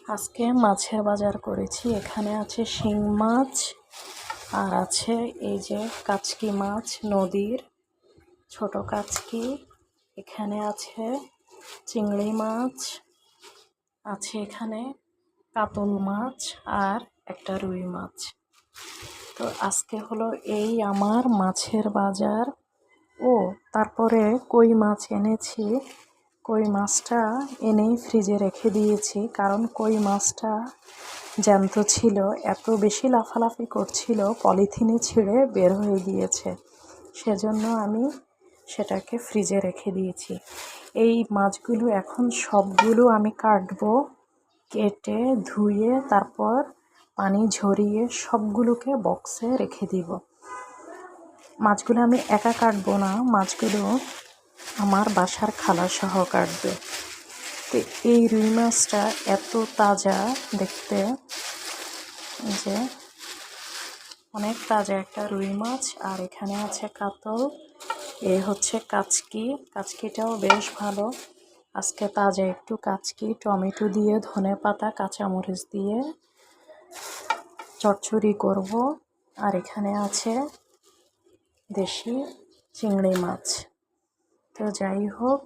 আজকে মাছের বাজার করেছি। এখানে আছে শিং মাছ আর আছে এই যে কাচকি মাছ, নদীর ছোট কাচকি। এখানে আছে চিংড়ি মাছ, আছে এখানে কাতল মাছ আর একটা রুই মাছ। তো আজকে হলো এই আমার মাছের বাজার। ও তারপরে কই মাছ এনেছি। কই মাছটা এনেই ফ্রিজে রেখে দিয়েছি, কারণ কই মাছটা জ্যান্ত ছিল, এত বেশি লাফালাফি করছিল, পলিথিনে ছিঁড়ে বের হয়ে গিয়েছে। সেজন্য আমি সেটাকে ফ্রিজে রেখে দিয়েছি। এই মাছগুলো এখন সবগুলো আমি কাটবো, কেটে ধুয়ে তারপর পানি ঝরিয়ে সবগুলোকে বক্সে রেখে দিব। মাছগুলো আমি একা কাটবো না, মাছগুলো আমার বাসার খালাসহ কাটবে। তো এই রুই মাছটা এত তাজা দেখতে, যে অনেক তাজা একটা রুই মাছ। আর এখানে আছে কাতল, এই হচ্ছে কাচকি। কাচকিটাও বেশ ভালো। আজকে তাজা একটু কাচকি টমেটো দিয়ে, ধনেপাতা, কাঁচামরিচ দিয়ে চচ্চড়ি করব। আর এখানে আছে দেশি চিংড়ি মাছ। তো যাই হোক,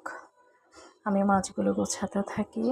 আমি মাছগুলো গোছাতে থাকি।